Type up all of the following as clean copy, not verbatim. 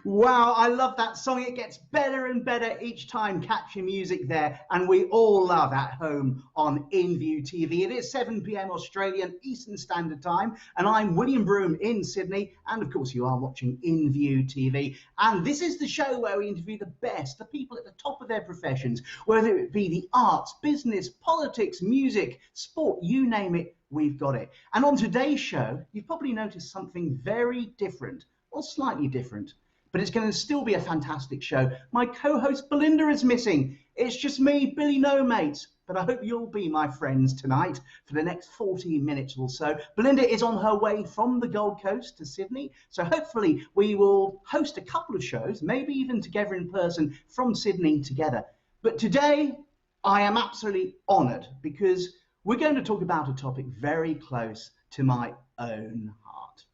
Wow, I love that song. It gets better and better each time. Catchy music there, and we all love At Home on InViewTV. It is 7 p.m. Australian Eastern Standard Time, and I'm William Broome in Sydney, and of course you are watching InViewTV. And this is the show where we interview the best, the people at the top of their professions, whether it be the arts, business, politics, music, sport, you name it, we've got it. And on today's show, you've probably noticed something very different, or slightly different. But it's going to still be a fantastic show. My co-host Belinda is missing. It's just me, Billy No Mates. But I hope you'll be my friends tonight for the next 40 minutes or so. Belinda is on her way from the Gold Coast to Sydney. So hopefully we will host a couple of shows, maybe even together in person from Sydney together. But today I am absolutely honoured because we're going to talk about a topic very close to my own heart.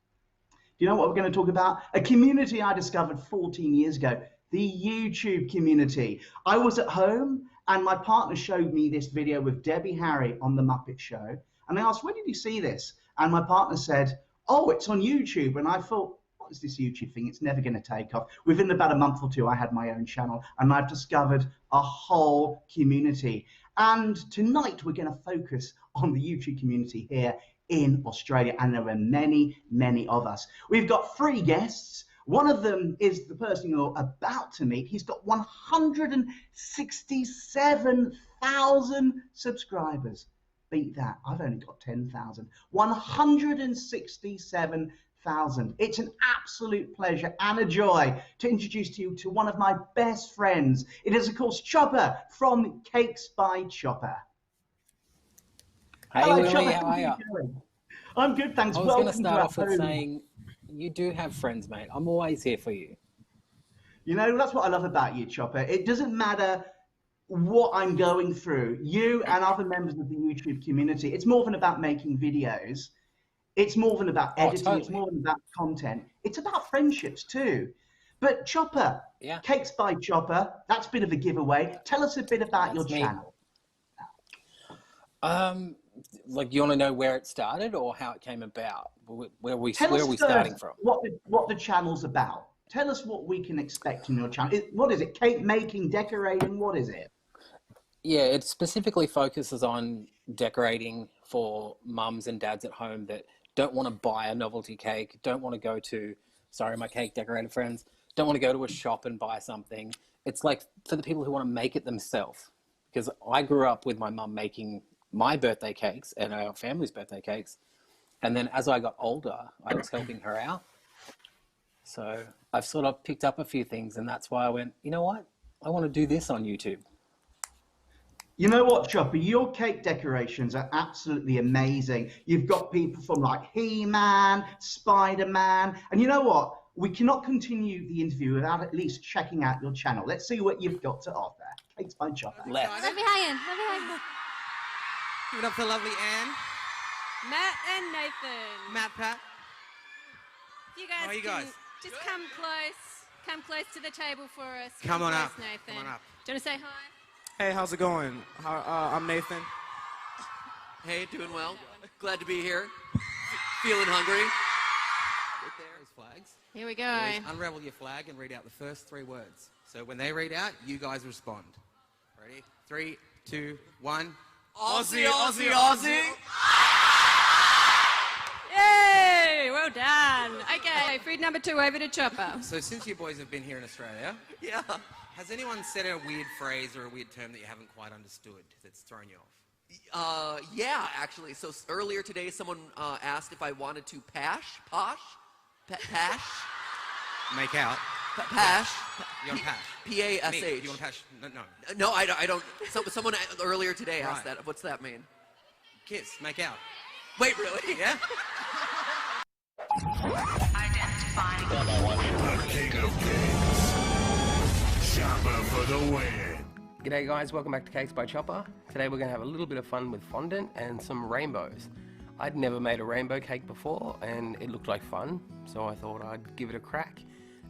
You know what we're going to talk about? A community I discovered 14 years ago, the YouTube community. I was at home and my partner showed me this video with Debbie Harry on The Muppet Show. And I asked, where did you see this? And my partner said, oh, it's on YouTube. And I thought, what is this YouTube thing? It's never going to take off. Within about a month or two, I had my own channel and I've discovered a whole community. And tonight we're going to focus on the YouTube community here in Australia, and there are many, many of us. We've got 3 guests. One of them is the person you're about to meet. He's got 167,000 subscribers. Beat that. I've only got 10,000. 167,000. It's an absolute pleasure and a joy to introduce you to one of my best friends. It is, of course, Choppa from Cakes by Choppa. Hey, hello, Willie, Choppa. how are you? I'm good, thanks. I was going to start off with saying, you do have friends, mate. I'm always here for you. You know, that's what I love about you, Choppa. It doesn't matter what I'm going through. You and other members of the YouTube community, it's more than about making videos. It's more than about editing. Totally. It's more than about content. It's about friendships too. But Choppa, yeah. Cakes by Choppa, that's a bit of a giveaway. Tell us a bit about your channel. Like, you want to know where it started or how it came about? Where are we starting from? What the channel's about. Tell us what we can expect in your channel. What is it? Cake making, decorating? What is it? Yeah, it specifically focuses on decorating for mums and dads at home that don't want to buy a novelty cake, don't want to go to, sorry, my cake decorator friends, don't want to go to a shop and buy something. It's like for the people who want to make it themselves. Because I grew up with my mum making my birthday cakes and our family's birthday cakes. And then as I got older, I was helping her out. So I've sort of picked up a few things, and that's why I went, you know what? I want to do this on YouTube. You know what, Choppa? Your cake decorations are absolutely amazing. You've got people from like He-Man, Spider-Man, and you know what? We cannot continue the interview without at least checking out your channel. Let's see what you've got to offer. Cakes by Choppa. Let me hang in. Give it up for lovely Anne. Matt and Nathan. Matt, Pat. You guys, how are you guys? Just come close to the table for us. Come on up. Nathan. Come on up. Do you want to say hi? Hey, how's it going? I'm Nathan. Hey, doing well. Glad to be here. Feeling hungry. Right there is flags. Here we go. Boys, unravel your flag and read out the first 3 words. So when they read out, you guys respond. Ready? 3, 2, 1. Aussie, Aussie, Aussie. Yay! Well done. Okay, food number 2 over to Choppa. So since you boys have been here in Australia, yeah, has anyone said a weird phrase or a weird term that you haven't quite understood that's thrown you off? Yeah, actually. So earlier today, someone asked if I wanted to pash. Make out. Pash. You want to pash? P-A-S-H. Me. You want to pash? No. No, I don't. Someone earlier today asked that. What's that mean? Kiss. Make out. Wait, really? Yeah? Identifying the king of kings. Choppa for the win. G'day guys, welcome back to Cakes by Choppa. Today we're going to have a little bit of fun with fondant and some rainbows. I'd never made a rainbow cake before and it looked like fun, so I thought I'd give it a crack.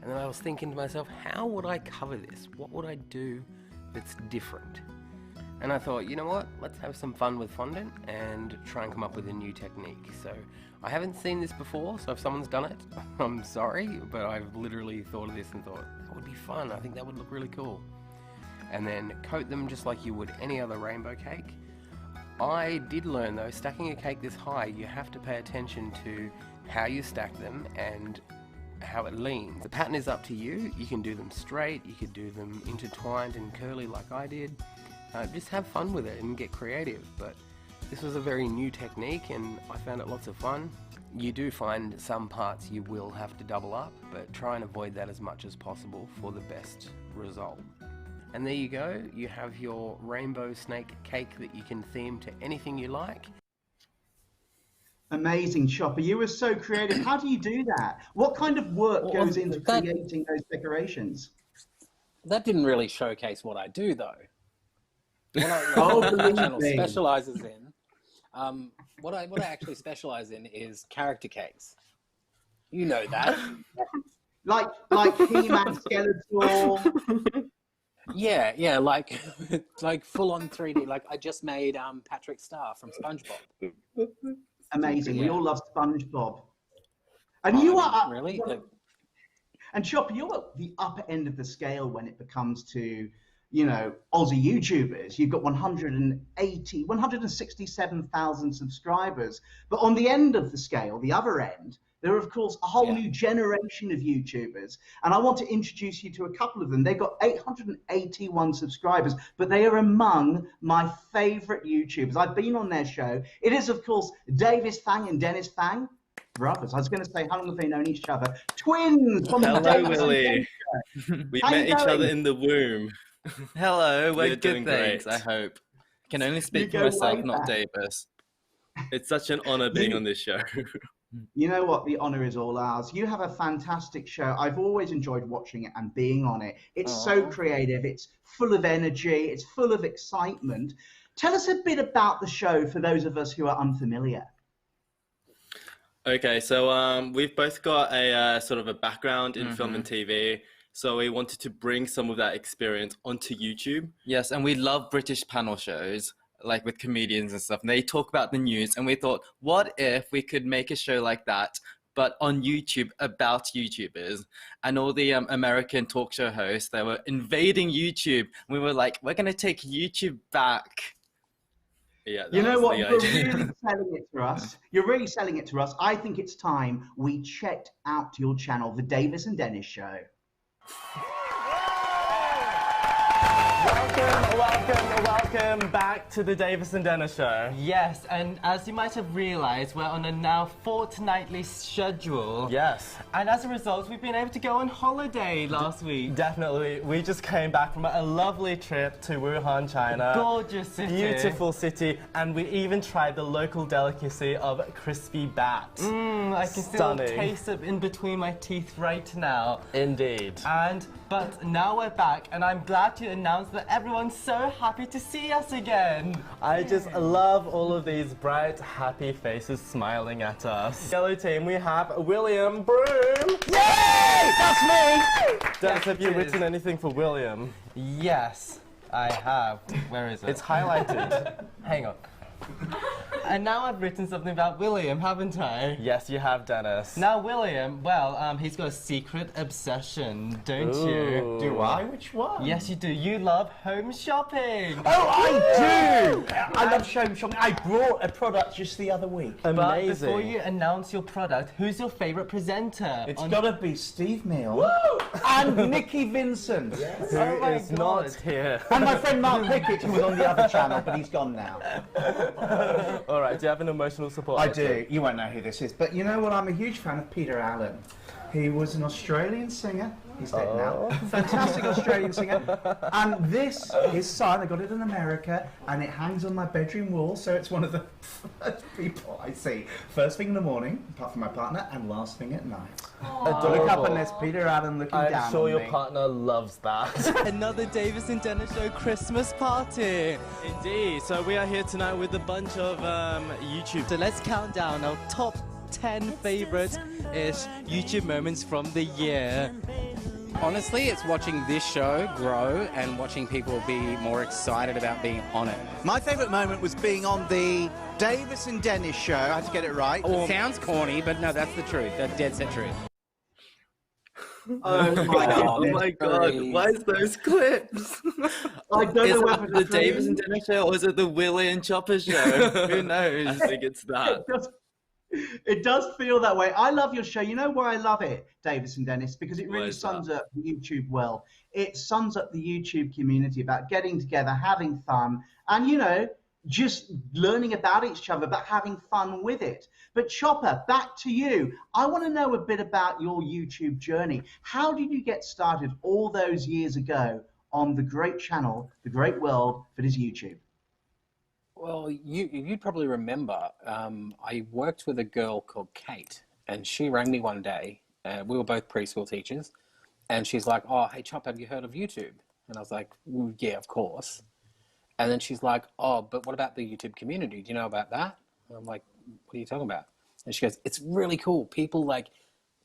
And then I was thinking to myself, how would I cover this? What would I do that's different? And I thought, you know what, let's have some fun with fondant and try and come up with a new technique. So I haven't seen this before, so if someone's done it, I'm sorry, but I've literally thought of this and thought, that would be fun, I think that would look really cool. And then coat them just like you would any other rainbow cake. I did learn though, stacking a cake this high, you have to pay attention to how you stack them and how it leans. The pattern is up to you. You can do them straight, you could do them intertwined and curly like I did. Just have fun with it and get creative. But this was a very new technique and I found it lots of fun. You do find some parts you will have to double up, but try and avoid that as much as possible for the best result. And there you go, you have your rainbow snake cake that you can theme to anything you like. Amazing, Chopper. You were so creative. How do you do that? What kind of work goes into creating those decorations? That didn't really showcase what I do, though. What my channel specializes in, what I actually specialize in is character cakes. You know that. like He-Man, Skeletor. Yeah, like full on 3D. Like I just made Patrick Star from SpongeBob. Amazing. We all love SpongeBob. And you are really. And Chopper, you're at the upper end of the scale when it comes to, you know, Aussie YouTubers. You've got 167,000 subscribers. But on the end of the scale, the other end, there are, of course, a whole new generation of YouTubers. And I want to introduce you to a couple of them. They've got 881 subscribers, but they are among my favorite YouTubers. I've been on their show. It is, of course, Davis Fang and Dennis Fang. Brothers. I was going to say, how long have they known each other? Twins! From the Hello, Willie. We met each other in the womb. Hello, we're You're good, doing thanks, great. I hope. Can only speak You for go myself, way not back. Davis. It's such an honor being on this show. You know what? The honor is all ours. You have a fantastic show. I've always enjoyed watching it and being on it. It's so creative. It's full of energy. It's full of excitement. Tell us a bit about the show for those of us who are unfamiliar. Okay, so we've both got a sort of a background in film and TV. So we wanted to bring some of that experience onto YouTube. Yes, and we love British panel shows, like with comedians and stuff. And they talk about the news, and we thought, what if we could make a show like that, but on YouTube about YouTubers? And all the American talk show hosts, they were invading YouTube. We were like, we're going to take YouTube back. Yeah, You know what? You're really selling it to us. You're really selling it to us. I think it's time we checked out your channel, The Davis and Dennis Show. Welcome back to the Davis and Dennis Show. Yes, and as you might have realised, we're on a now fortnightly schedule. Yes. And as a result, we've been able to go on holiday last week. Definitely. We just came back from a lovely trip to Wuhan, China. Gorgeous city. Beautiful city. And we even tried the local delicacy of crispy bat. I can still taste it in between my teeth right now. Indeed. But now we're back, and I'm glad to announce that everyone's so happy to see us again. I just love all of these bright, happy faces smiling at us. Yellow team, we have William Broom. Yay! That's me! Dennis, have you written anything for William? Yes, I have. Where is it? It's highlighted. Hang on. And now I've written something about William, haven't I? Yes, you have, Dennis. Now, William, well, he's got a secret obsession, don't you? Do I? Which one? Yes, you do. You love home shopping. Oh, I do! I love home shopping. I brought a product just the other week. Amazing. But before you announce your product, who's your favourite presenter? It's got to be Steve Milne and Nikki Vincent. Yes. Who is not here. And my friend Mark Pickett, who was on the other channel, but he's gone now. All right, do you have an emotional support? I do. You won't know who this is, but you know what? I'm a huge fan of Peter Allen. He was an Australian singer. He's dead now. Fantastic Australian singer. And this is signed. I got it in America, and it hangs on my bedroom wall. So it's one of the first people I see. First thing in the morning, apart from my partner, and last thing at night. Look up and there's Peter Allen looking down on me. I'm sure your partner loves that. Another Davis and Dennis Show Christmas party. Indeed. So we are here tonight with a bunch of YouTube. So let's count down our top 10 favorite-ish YouTube moments from the year. Honestly, it's watching this show grow and watching people be more excited about being on it. My favourite moment was being on the Davis and Dennis show. I had to get it right. It sounds corny, but no, that's the truth. That's dead set truth. Oh my god! Oh my god! Why is those clips? I don't know whether the Davis and Dennis show or is it the Willie and Chopper show? Who knows? I think it's that. It does feel that way. I love your show. You know why I love it, Davis and Dennis? Because it Why really is sums that? up the YouTube world. It sums up the YouTube community about getting together, having fun, and, you know, just learning about each other, but having fun with it. But Chopper, back to you. I want to know a bit about your YouTube journey. How did you get started all those years ago on the great channel, the great world that is YouTube? Well, you'd probably remember, I worked with a girl called Kate, and she rang me one day. We were both preschool teachers, and she's like, "Oh, hey, Chop, have you heard of YouTube?" And I was like, "Yeah, of course." And then she's like, "Oh, but what about the YouTube community? Do you know about that?" And I'm like, "What are you talking about?" And she goes, "It's really cool. People like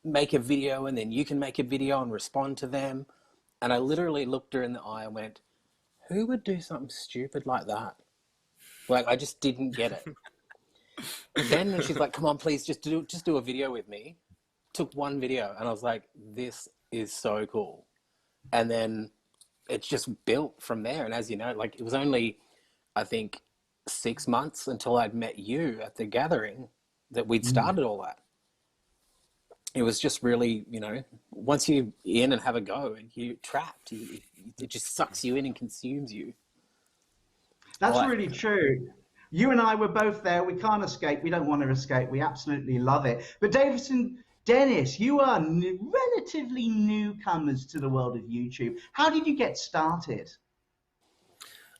make a video, and then you can make a video and respond to them." And I literally looked her in the eye and went, "Who would do something stupid like that?" Like, I just didn't get it. Then she's like, "Come on, please, just do a video with me." Took one video, and I was like, "This is so cool." And then it's just built from there. And as you know, like, it was only, I think, 6 months until I'd met you at the gathering that we'd started all that. It was just really, you know, once you're in and have a go, and you're trapped, it just sucks you in and consumes you. That's really true. You and I were both there. We can't escape. We don't want to escape. We absolutely love it. But Davis and Dennis, you are relatively newcomers to the world of YouTube. How did you get started?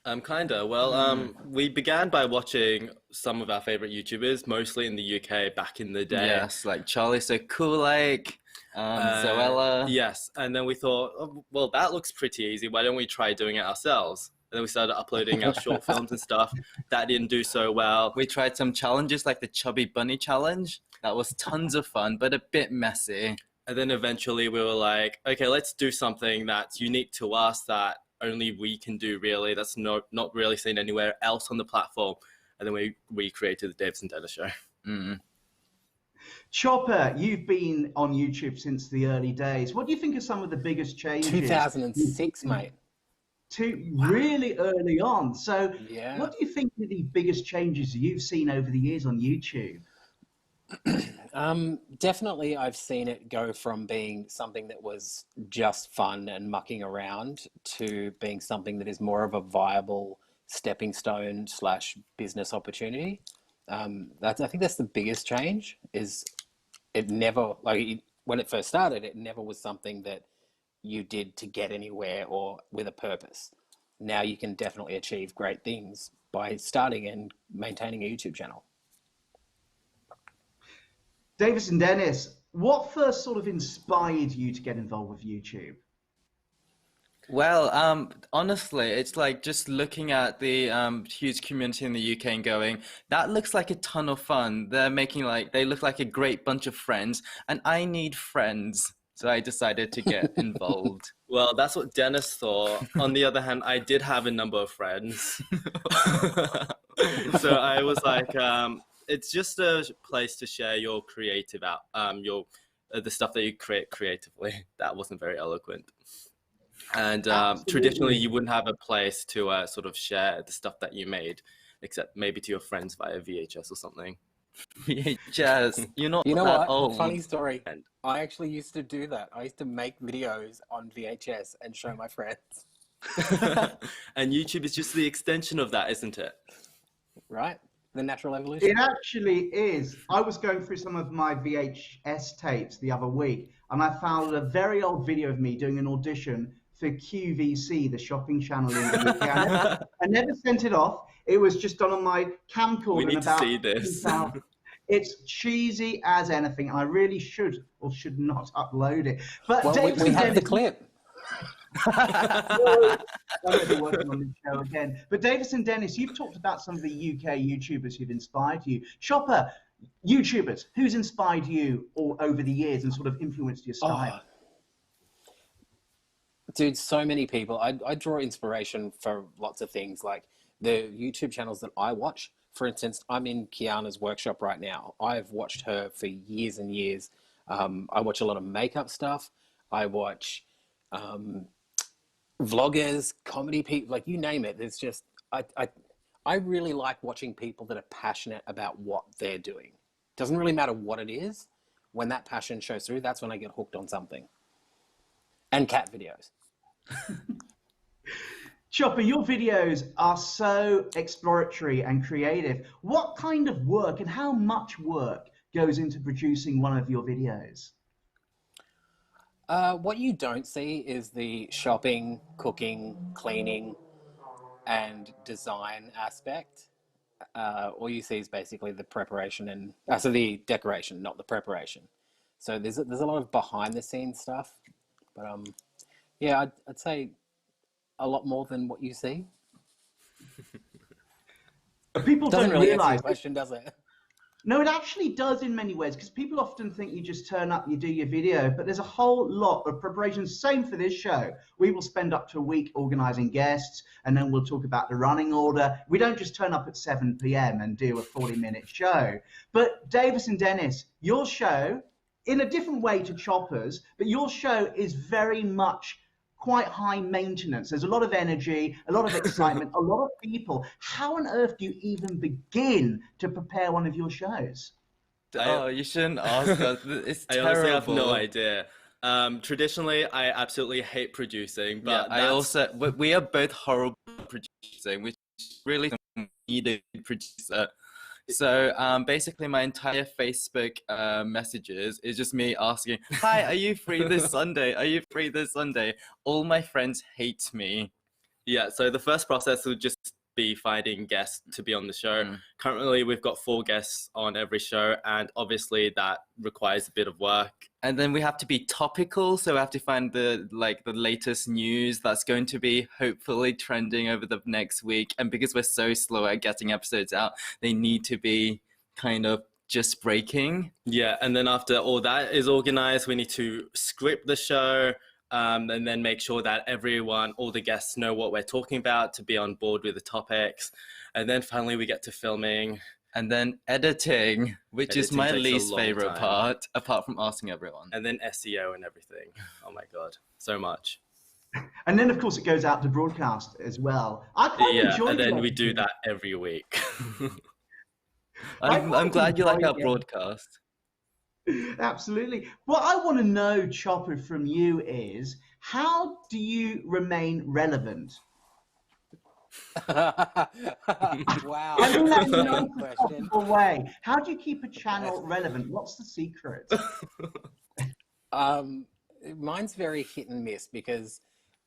Kinda. Well, we began by watching some of our favorite YouTubers, mostly in the UK back in the day. Yes, like Charlie So Cool, like Zoella. Yes, and then we thought, oh, well, that looks pretty easy. Why don't we try doing it ourselves? And then we started uploading our short films and stuff. That didn't do so well. We tried some challenges like the Chubby Bunny Challenge. That was tons of fun, but a bit messy. And then eventually we were like, okay, let's do something that's unique to us, that only we can do, really. That's not really seen anywhere else on the platform. And then we recreated the Davis and Dennis show. Chopper, you've been on YouTube since the early days. What do you think are some of the biggest changes? 2006, mate. Really early on. So what do you think are the biggest changes you've seen over the years on YouTube? Definitely I've seen it go from being something that was just fun and mucking around to being something that is more of a viable stepping stone / business opportunity. I think that's the biggest change. Is it never, like, when it first started, it never was something that you did to get anywhere or with a purpose. Now you can definitely achieve great things by starting and maintaining a YouTube channel. Davis and Dennis, what first sort of inspired you to get involved with YouTube? Well, honestly, it's like just looking at the huge community in the UK and going, that looks like a ton of fun. They look like a great bunch of friends, and I need friends. So I decided to get involved. Well, that's what Dennis thought. On the other hand, I did have a number of friends. So I was like, it's just a place to share your creative the stuff that you create creatively. That wasn't very eloquent. And traditionally, you wouldn't have a place to sort of share the stuff that you made, except maybe to your friends via VHS or something. VHS. You know what? Old. Funny story. I actually used to do that. I used to make videos on VHS and show my friends. And YouTube is just the extension of that, isn't it? Right? The natural evolution. It actually is. I was going through some of my VHS tapes the other week, and I found a very old video of me doing an audition for QVC, the shopping channel in the UK. I never sent it off. It was just done on my camcorder. We need to see this. It's cheesy as anything, and I really should or should not upload it. But well, we have the clip. I'm going to be working on this show again. But Davis and Dennis, you've talked about some of the UK YouTubers who've inspired you. Chopper, YouTubers, who's inspired you all over the years and sort of influenced your style? Dude, so many people. I draw inspiration for lots of things, like the YouTube channels that I watch. For instance, I'm in Kiana's workshop right now. I've watched her for years and years. I watch a lot of makeup stuff. I watch vloggers, comedy people, like you name it. There's just, I really like watching people that are passionate about what they're doing. Doesn't really matter what it is. When that passion shows through, that's when I get hooked on something. And cat videos. Choppa, your videos are so exploratory and creative. What kind of work and how much work goes into producing one of your videos? What you don't see is the shopping, cooking, cleaning, and design aspect. All you see is basically the preparation and so the decoration, not the preparation. So there's a lot of behind the scenes stuff, but yeah, I'd say a lot more than what you see. But people doesn't don't really answer realize your question, does it? No, it actually does in many ways, because people often think you just turn up, you do your video, but there's a whole lot of preparation. Same for this show. We will spend up to a week organizing guests, and then we'll talk about the running order. We don't just turn up at 7 p.m. and do a 40-minute show. But Davis and Dennis, your show, in a different way to Choppa's, but your show is very much quite high maintenance. There's a lot of energy, a lot of excitement, a lot of people. How on earth do you even begin to prepare one of your shows? Oh, you shouldn't ask us. It's terrible. I honestly have no idea. Traditionally, I absolutely hate producing, but yeah, we are both horrible at producing, which really need a producer. So basically my entire Facebook messages is just me asking, hi, are you free this Sunday? Are you free this Sunday? All my friends hate me. Yeah, so the first process would just be finding guests to be on the show. Currently, we've got 4 guests on every show, and obviously that requires a bit of work. And then we have to be topical, so we have to find the latest news that's going to be hopefully trending over the next week. And because we're so slow at getting episodes out, they need to be kind of just breaking. Yeah, and then after all that is organized, we need to script the show, and then make sure that all the guests know what we're talking about to be on board with the topics. And then finally we get to filming. And then editing, which is my least favorite part, apart from asking everyone. And then SEO and everything. Oh my God, so much. And then, of course, it goes out to broadcast as well. I quite enjoy and then we do that every week. I'm glad you like our broadcast. Absolutely. What I want to know, Choppa, from you is, how do you remain relevant? Wow. I mean, that's the nicest possible way. How do you keep a channel relevant? What's the secret? Mine's very hit and miss, because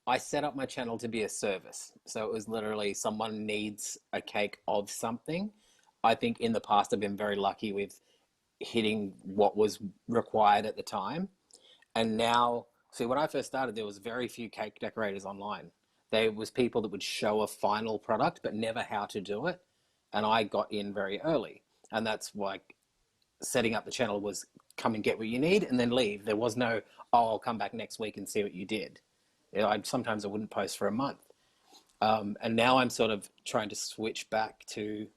I set up my channel to be a service. So it was literally someone needs a cake of something. I think in the past I've been very lucky with hitting what was required at the time. And now, see, when I first started, there was very few cake decorators online. There was people that would show a final product, but never how to do it. And I got in very early. And that's why setting up the channel was come and get what you need and then leave. There was no, oh, I'll come back next week and see what you did. You know, sometimes I wouldn't post for a month. And now I'm sort of trying to switch to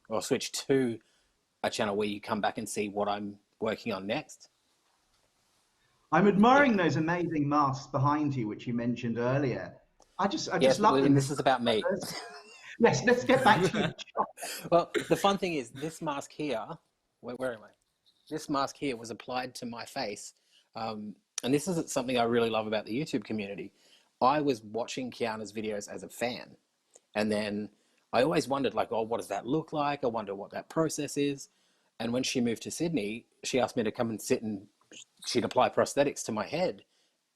a channel where you come back and see what I'm working on next. I'm admiring those amazing masks behind you, which you mentioned earlier. I just love them. This is about me. Yes, let's get back to you. Well, the fun thing is this mask here, where am I? This mask here was applied to my face. And this is something I really love about the YouTube community. I was watching Kiana's videos as a fan. And then I always wondered, like, oh, what does that look like? I wonder what that process is. And when she moved to Sydney, she asked me to come and sit and she'd apply prosthetics to my head.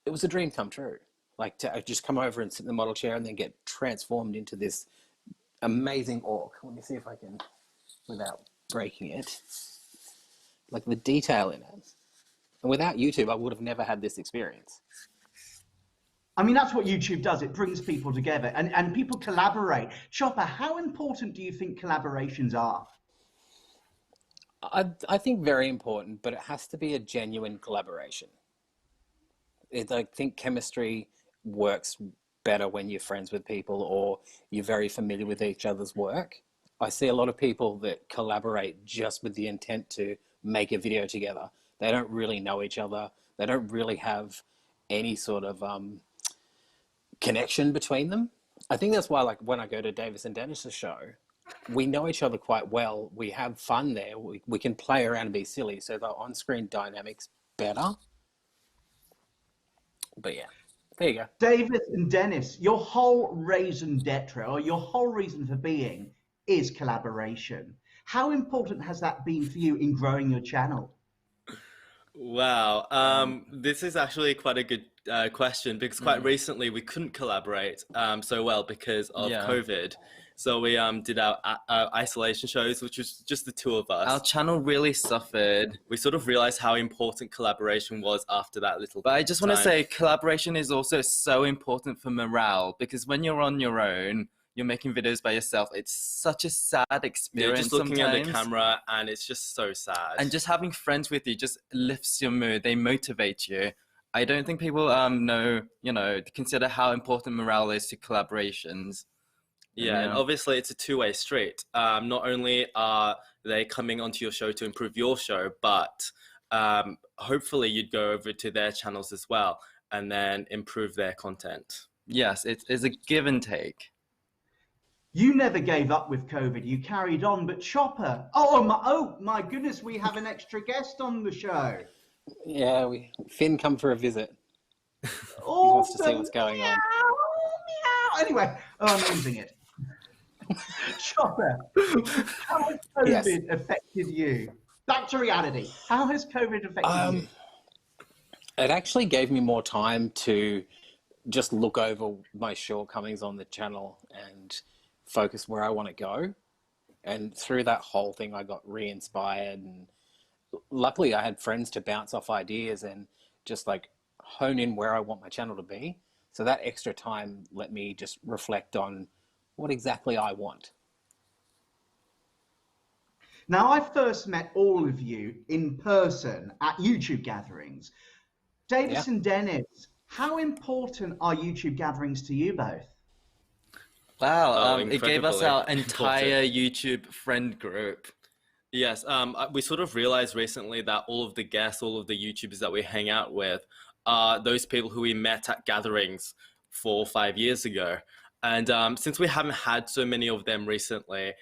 It was a dream come true. Like to just come over and sit in the model chair and then get transformed into this amazing orc. Let me see if I can, without breaking it, like the detail in it. And without YouTube, I would have never had this experience. I mean, that's what YouTube does. It brings people together and people collaborate. Choppa, how important do you think collaborations are? I think very important, but it has to be a genuine collaboration. I think chemistry works better when you're friends with people or you're very familiar with each other's work. I see a lot of people that collaborate just with the intent to make a video together. They don't really know each other. They don't really have any sort of connection between them. I think that's why, like, when I go to Davis and Dennis's show, we know each other quite well. We have fun there. We can play around and be silly. So the on-screen dynamic's better. But yeah, there you go. Davis and Dennis, your whole raison d'etre, or your whole reason for being, is collaboration. How important has that been for you in growing your channel? Wow, this is actually quite a good question, because quite recently we couldn't collaborate so well because of COVID. So we did our isolation shows, which was just the two of us. Our channel really suffered. We sort of realized how important collaboration was after that little But I just want to say collaboration is also so important for morale, because when you're on your own, you're making videos by yourself, it's such a sad experience. You're just looking at the sometimes. camera and it's just so sad. And just having friends with you just lifts your mood. They motivate you. I don't think people consider how important morale is to collaborations. Yeah, and obviously it's a two-way street. Not only are they coming onto your show to improve your show, but hopefully you'd go over to their channels as well and then improve their content. Yes, it's a give and take. You never gave up with COVID. You carried on. But Choppa, oh my goodness, we have an extra guest on the show. Yeah, Finn come for a visit. He wants to see what's going on. Meow. Anyway, I'm losing it. Choppa, how has COVID affected you? Back to reality. How has COVID affected you? It actually gave me more time to just look over my shortcomings on the channel and focus where I want to go. And through that whole thing, I got re-inspired, and luckily I had friends to bounce off ideas and just like hone in where I want my channel to be. So that extra time let me just reflect on what exactly I want. Now, I first met all of you in person at YouTube gatherings. Davis and Dennis, how important are YouTube gatherings to you both? Wow, it gave us our entire YouTube friend group. Yes, we sort of realized recently that all of the guests, all of the YouTubers that we hang out with are those people who we met at gatherings 4 or 5 years ago. And since we haven't had so many of them recently,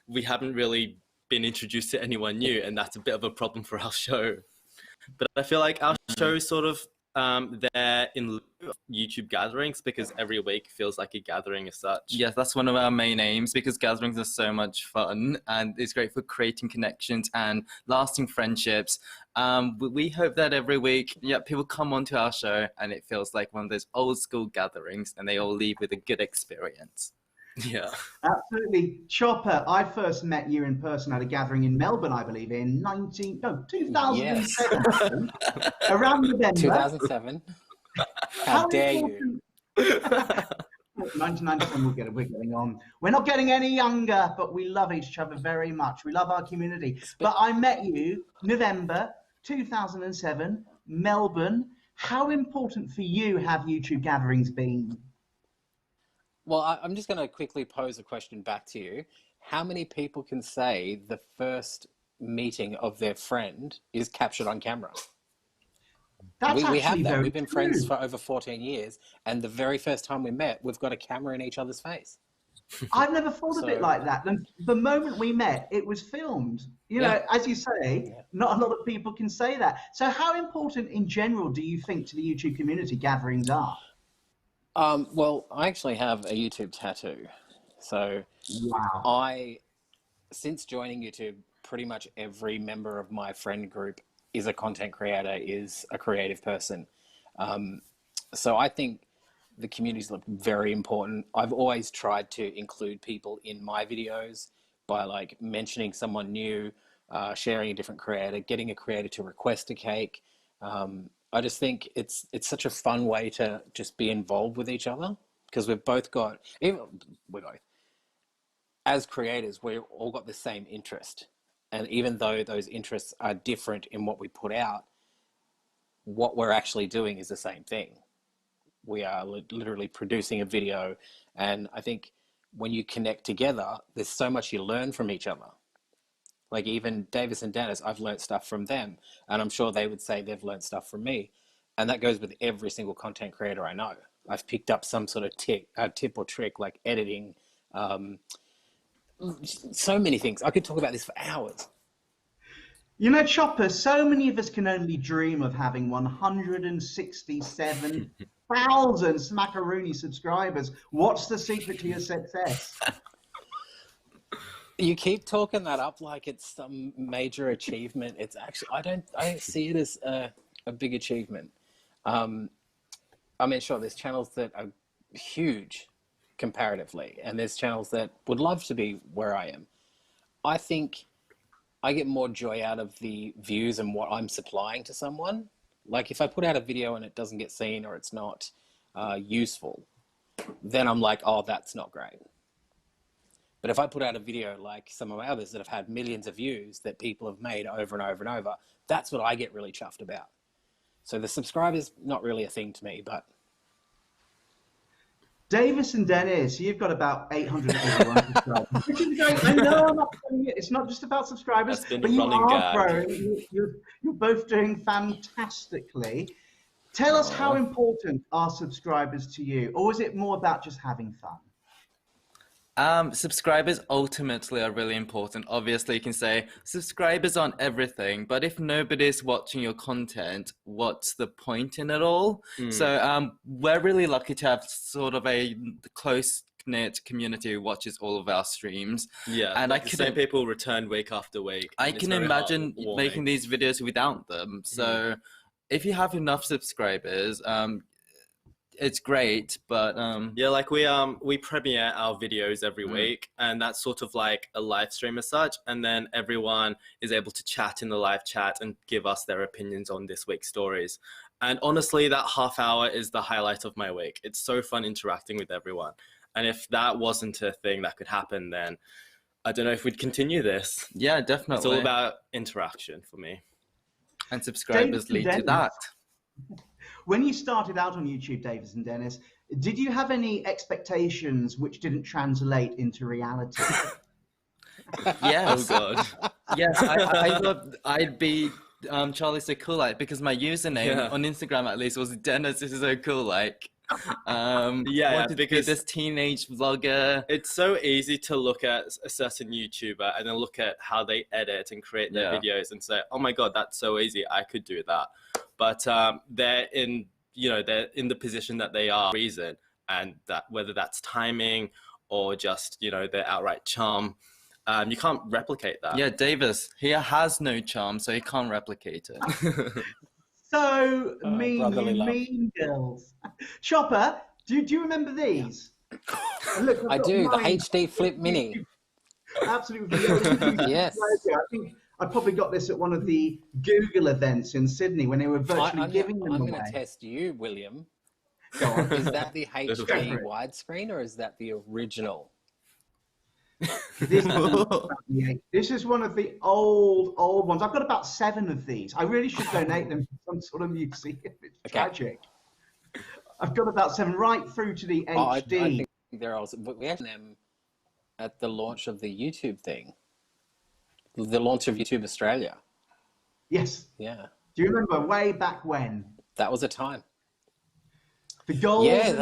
we haven't really been introduced to anyone new, and that's a bit of a problem for our show. But I feel like our show is sort of there in lieu of YouTube gatherings, because every week feels like a gathering as such. Yes, that's one of our main aims, because gatherings are so much fun and it's great for creating connections and lasting friendships. We hope that every week, people come onto our show and it feels like one of those old school gatherings and they all leave with a good experience. Yeah, absolutely. Choppa, I first met you in person at a gathering in Melbourne, I believe, in 2007. Around November. 2007. How dare you? 1997, we're getting on. We're not getting any younger, but we love each other very much. We love our community. But I met you November 2007, Melbourne. How important for you have YouTube gatherings been? Well, I'm just going to quickly pose a question back to you. How many people can say the first meeting of their friend is captured on camera? We have that. We've been friends for over 14 years, and the very first time we met, we've got a camera in each other's face. I've never thought of it like that. The moment we met, it was filmed. You know, as you say, not a lot of people can say that. So how important in general do you think to the YouTube community gatherings are? Well, I actually have a YouTube tattoo. So since joining YouTube, pretty much every member of my friend group is a content creator, is a creative person. So I think the community's very important. I've always tried to include people in my videos by like mentioning someone new, sharing a different creator, getting a creator to request a cake. I just think it's such a fun way to just be involved with each other, because as creators, we've all got the same interest. And even though those interests are different in what we put out, what we're actually doing is the same thing. we are literally producing a video. And I think when you connect together, there's so much you learn from each other. Like even Davis and Dennis, I've learned stuff from them, and I'm sure they would say they've learned stuff from me. And that goes with every single content creator I know. I've picked up some sort of tip or trick, like editing, so many things. I could talk about this for hours. You know, Chopper, so many of us can only dream of having 167,000 Smackaroonie subscribers. What's the secret to your success? You keep talking that up like it's some major achievement. It's actually, I don't see it as a big achievement. I mean, sure, there's channels that are huge comparatively, and there's channels that would love to be where I am. I think I get more joy out of the views and what I'm supplying to someone. Like if I put out a video and it doesn't get seen or it's not useful, then I'm like, oh, that's not great. But if I put out a video like some of my others that have had millions of views that people have made over and over and over, that's what I get really chuffed about. So the subscribers, not really a thing to me, but... Davis and Dennis, you've got about 881 subscribers. Which is great. I know I'm not saying it. It's not just about subscribers, but you are growing. You're both doing fantastically. Tell us how important are subscribers to you, or is it more about just having fun? Subscribers ultimately are really important. Obviously, you can say subscribers aren't everything, but if nobody's watching your content, what's the point in it all? So we're really lucky to have sort of a close-knit community who watches all of our streams. Yeah, and like the same people return week after week. I can imagine making these videos without them. So if you have enough subscribers, it's great, but yeah, like we premiere our videos every week, and that's sort of like a live stream as such, and then everyone is able to chat in the live chat and give us their opinions on this week's stories. And honestly, that half hour is the highlight of my week. It's so fun interacting with everyone, and if that wasn't a thing that could happen, then I don't know if we'd continue this. Yeah, definitely. It's all about interaction for me, and subscribers lead to that. When you started out on YouTube, Davis and Dennis, did you have any expectations which didn't translate into reality? Yes. Oh God. Yes, I thought I'd be Charlie So Cool Like, because my username on Instagram at least was Dennis is so cool like. Because this teenage vlogger. It's so easy to look at a certain YouTuber and then look at how they edit and create their videos and say, oh my God, that's so easy, I could do that. But they're in the position that they are, reason, and that whether that's timing or just their outright charm, you can't replicate that. Yeah, Davis, he has no charm, so he can't replicate it. So mean girls. Chopper, do you remember these? Look, I do. The HD Flip Mini. Absolutely. Yes. I think I probably got this at one of the Google events in Sydney when they were virtually giving them away. I'm going to test you, William. Go on. Is that the HD widescreen or is that the original? This is one of the old ones. I've got about 7 of these. I really should donate them to some sort of museum. It's tragic. I've got about 7 right through to the HD. I think they're also, but we had them at the launch of the YouTube thing. The launch of YouTube Australia. Yes. Yeah. Do you remember way back when? That was a time. The gold. Yeah,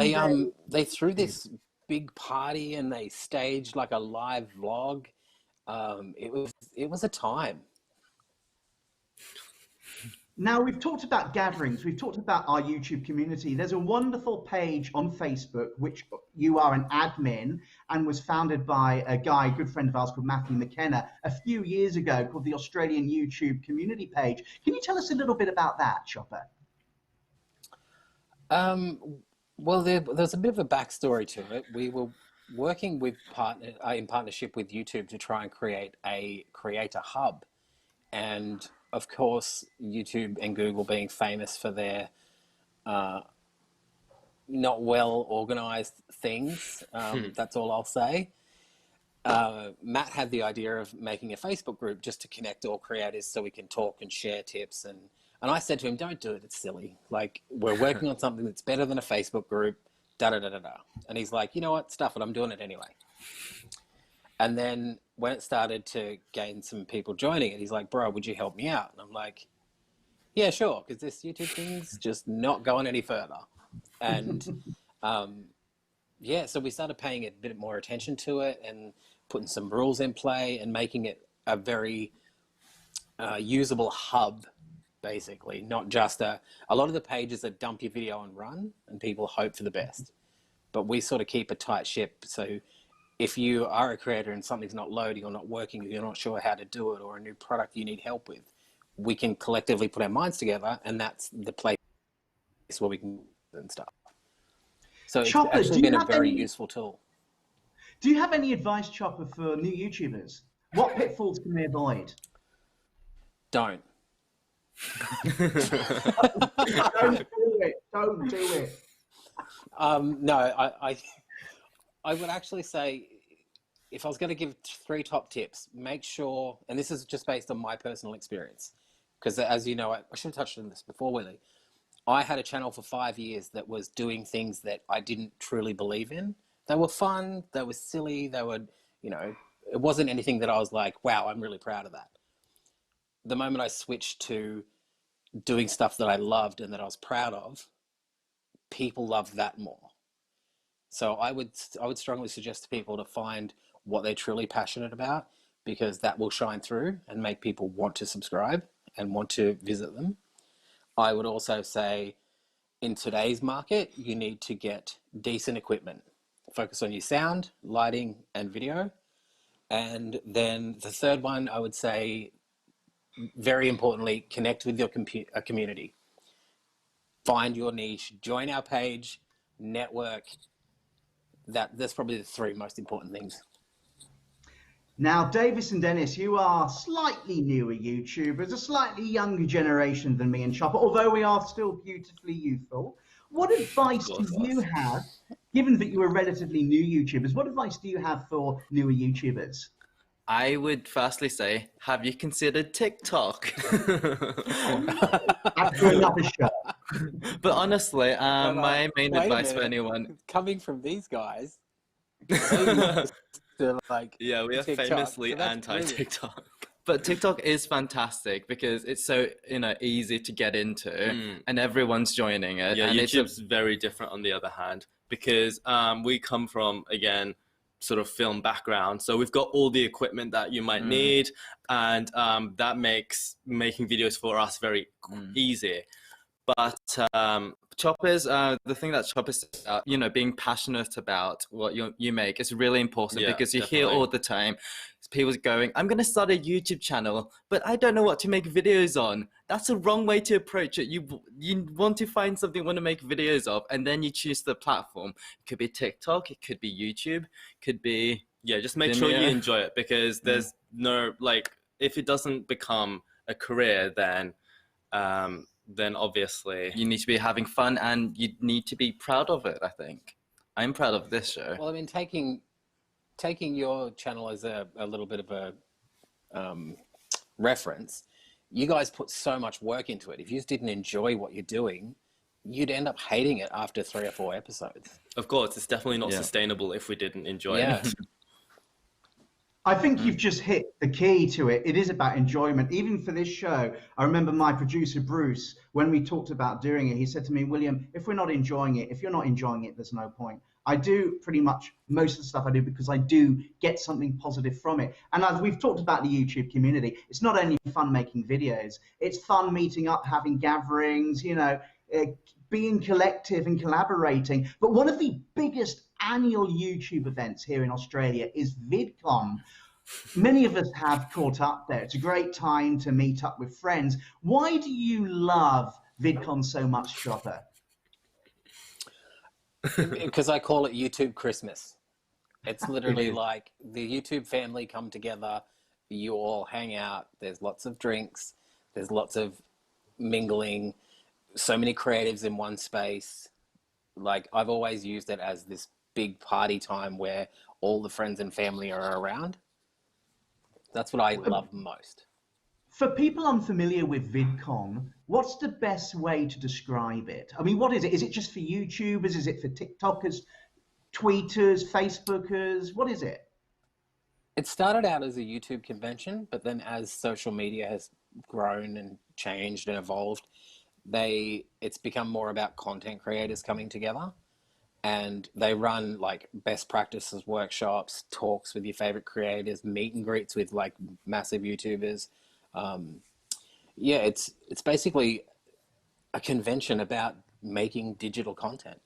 they threw this big party and they staged like a live vlog. It was a time. Now, we've talked about gatherings, we've talked about our YouTube community. There's a wonderful page on Facebook, which you are an admin, and was founded by a guy, a good friend of ours called Matthew McKenna, a few years ago, called the Australian YouTube community page. Can you tell us a little bit about that, Chopper? Well, there's a bit of a backstory to it. We were working with in partnership with YouTube to try and create a creator hub. And of course, YouTube and Google being famous for their not well organized things. That's all I'll say. Matt had the idea of making a Facebook group just to connect all creators so we can talk and share tips and And I said to him, don't do it. It's silly. Like, we're working on something that's better than a Facebook group, da-da-da-da-da. And he's like, you know what? Stuff it. I'm doing it anyway. And then when it started to gain some people joining it, he's like, bro, would you help me out? And I'm like, yeah, sure. Because this YouTube thing's just not going any further. And yeah, so we started paying a bit more attention to it and putting some rules in play and making it a very usable hub, basically, not just a lot of the pages that dump your video and run, and people hope for the best. But we sort of keep a tight ship. So if you are a creator and something's not loading or not working, or you're not sure how to do it, or a new product you need help with, we can collectively put our minds together, and that's the place where we can and stuff. So it's Choppa, actually been a very useful tool. Do you have any advice, Choppa, for new YouTubers? What pitfalls can they avoid? Don't. Don't do it. Don't do it. No, I would actually say, if I was going to give 3 top tips, make sure, and this is just based on my personal experience, because as you know, I should have touched on this before, Willie. I had a channel for 5 years that was doing things that I didn't truly believe in. They were fun, they were silly, they were, you know, it wasn't anything that I was like, wow, I'm really proud of that. The moment I switched to doing stuff that I loved and that I was proud of, people loved that more. So I would strongly suggest to people to find what they're truly passionate about, because that will shine through and make people want to subscribe and want to visit them. I would also say, in today's market, you need to get decent equipment. Focus on your sound, lighting, and video. And then the third one, I would say, very importantly, connect with your community. Find your niche, join our page, network. That's probably the 3 most important things. Now, Davis and Dennis, you are slightly newer YouTubers, a slightly younger generation than me and Choppa, although we are still beautifully youthful. What advice do you have, given that you are relatively new YouTubers, what advice do you have for newer YouTubers? I would firstly say, have you considered TikTok? After another show. But honestly, my main advice for anyone... Coming from these guys... like, yeah, we are TikTok, famously anti-TikTok. But TikTok is fantastic because it's so, you know, easy to get into, and everyone's joining it. Yeah, and YouTube's very different on the other hand, because we come from, again, sort of film background, so we've got all the equipment that you might need, and that makes making videos for us very easy. But Choppa's, the thing that Choppa says, you know, being passionate about what you make is really important, because you hear all the time people going, I'm going to start a YouTube channel, but I don't know what to make videos on. That's a wrong way to approach it. You want to find something you want to make videos of, and then you choose the platform. It could be TikTok, it could be YouTube, could be... Yeah, just make sure you enjoy it, because there's no, like, if it doesn't become a career, then obviously you need to be having fun, and you need to be proud of it, I think. I'm proud of this show. Well, I mean, taking your channel as a little bit of a reference, you guys put so much work into it. If you just didn't enjoy what you're doing, you'd end up hating it after 3 or 4 episodes. Of course, it's definitely not sustainable if we didn't enjoy it. I think you've just hit the key to it. It is about enjoyment. Even for this show, I remember my producer, Bruce, when we talked about doing it, he said to me, William, if we're not enjoying it, if you're not enjoying it, there's no point. I do pretty much most of the stuff I do because I do get something positive from it. And as we've talked about the YouTube community, it's not only fun making videos, it's fun meeting up, having gatherings, you know, being collective and collaborating. But one of the biggest annual YouTube events here in Australia is VidCon. Many of us have caught up there. It's a great time to meet up with friends. Why do you love VidCon so much, Choppa? Because I call it YouTube Christmas. It's literally like the YouTube family come together, you all hang out, there's lots of drinks, there's lots of mingling, so many creatives in one space. Like, I've always used it as this big party time where all the friends and family are around. That's what I love most. For people unfamiliar with VidCon, what's the best way to describe it? I mean, what is it? Is it just for YouTubers? Is it for TikTokers, tweeters, Facebookers? What is it? It started out as a YouTube convention, but then as social media has grown and changed and evolved, it's become more about content creators coming together, and they run like best practices workshops, talks with your favorite creators, meet and greets with like massive YouTubers. Yeah, it's basically a convention about making digital content.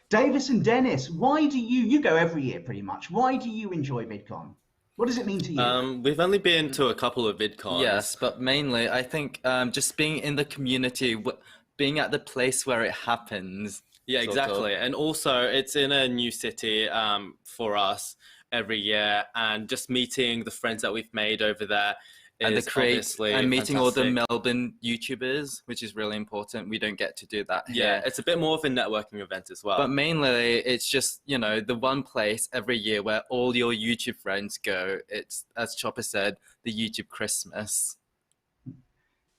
Davis and Dennis, why do you go every year pretty much? Why do you enjoy VidCon? What does it mean to you? We've only been to a couple of VidCons. Yes, but mainly I think just being in the community, being at the place where it happens. Yeah, exactly. And also it's in a new city for us every year, and just meeting the friends that we've made over there and meeting all the fantastic. Melbourne YouTubers, which is really important. We don't get to do that here. Yeah, it's a bit more of a networking event as well. But mainly, it's just, you know, the one place every year where all your YouTube friends go. It's, as Choppa said, the YouTube Christmas.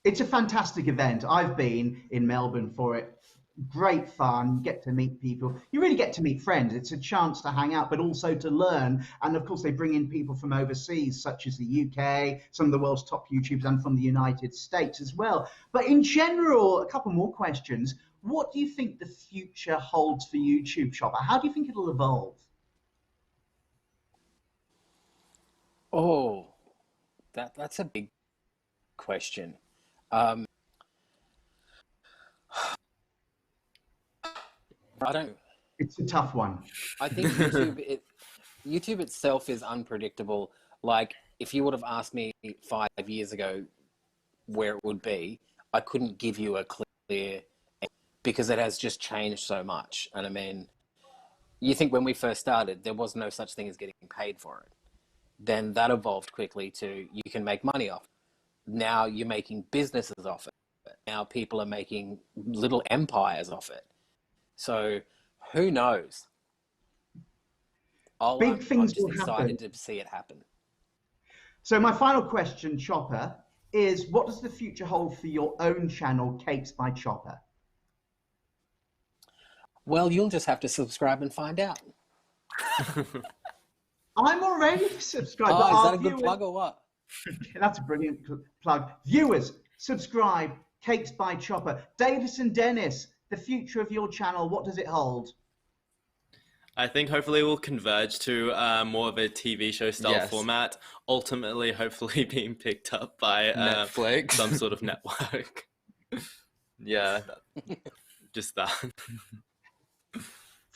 It's a fantastic event. I've been in Melbourne for it. Great fun, get to meet people. You really get to meet friends. It's a chance to hang out, but also to learn. And of course, they bring in people from overseas, such as the UK, some of the world's top YouTubers, and from the United States as well. But in general, a couple more questions. What do you think the future holds for YouTube, Choppa? How do you think it'll evolve? Oh, that's a big question. I don't. It's a tough one. I think YouTube itself is unpredictable. Like, if you would have asked me 5 years ago where it would be, I couldn't give you a clear, because it has just changed so much. And I mean, you think when we first started, there was no such thing as getting paid for it. Then that evolved quickly to you can make money off it. Now you're making businesses off it. Now people are making little empires off it. So who knows? Big things I'm just will excited happen. to see it happen. So my final question, Choppa, is what does the future hold for your own channel, Cakes by Choppa? Well, you'll just have to subscribe and find out. I'm already subscribed. Oh, is that a good plug or what? That's a brilliant plug. Viewers, subscribe, Cakes by Choppa. Davis and Dennis, the future of your channel, what does it hold? I think hopefully we'll converge to more of a TV show style format, ultimately hopefully being picked up by Netflix, some sort of network. Yeah, just that.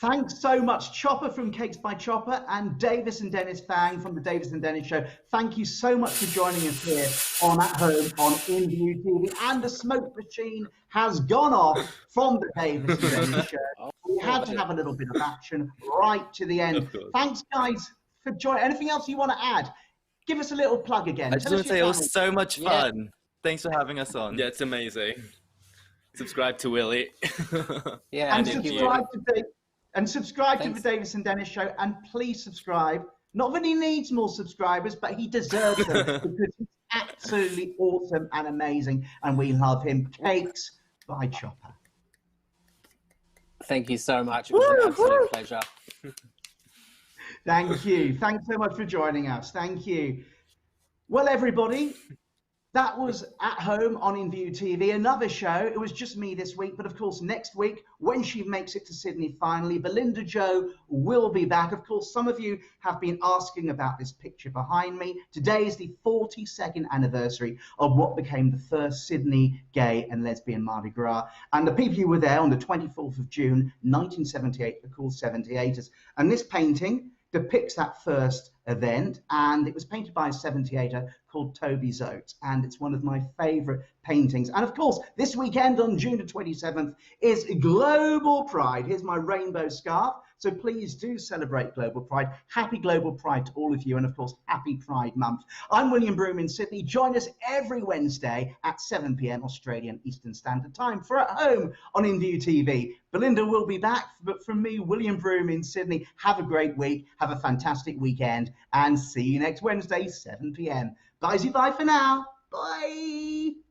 Thanks so much, Choppa from Cakes by Choppa and Davis and Dennis Fang from the Davis and Dennis Show. Thank you so much for joining us here on At Home on InViewTV. And the smoke machine has gone off from the Davis and Dennis Show. We had to have a little bit of action right to the end. Thanks, guys, for joining. Anything else you want to add? Give us a little plug again. I just want to say it was so much fun. Yeah. Thanks for having us on. Yeah, it's amazing. Subscribe to Willie. Yeah, and subscribe to the Davis and Dennis Show, and please subscribe. Not that he needs more subscribers, but he deserves them because he's absolutely awesome and amazing, and we love him. Cakes by Choppa. Thank you so much. It was an absolute pleasure. Thank you. Thanks so much for joining us. Thank you. Well, everybody, that was At Home on InViewTV, another show. It was just me this week, but of course next week, when she makes it to Sydney finally, Belinda Jo will be back. Of course, some of you have been asking about this picture behind me. Today is the 42nd anniversary of what became the first Sydney gay and lesbian Mardi Gras. And the people who were there on the 24th of June, 1978, are called 78ers. And this painting depicts that first event, and it was painted by a 78er called Toby Zote, and it's one of my favorite paintings. And of course, this weekend on June the 27th is Global Pride. Here's my rainbow scarf, so please do celebrate Global Pride. Happy Global Pride to all of you, and of course, happy Pride Month. I'm William Broome in Sydney. Join us every Wednesday at 7 p.m. Australian Eastern Standard Time for At Home on InViewTV. Belinda will be back, but from me, William Broome in Sydney, have a great week, have a fantastic weekend, and see you next Wednesday, 7 p.m. Bye for now. Bye.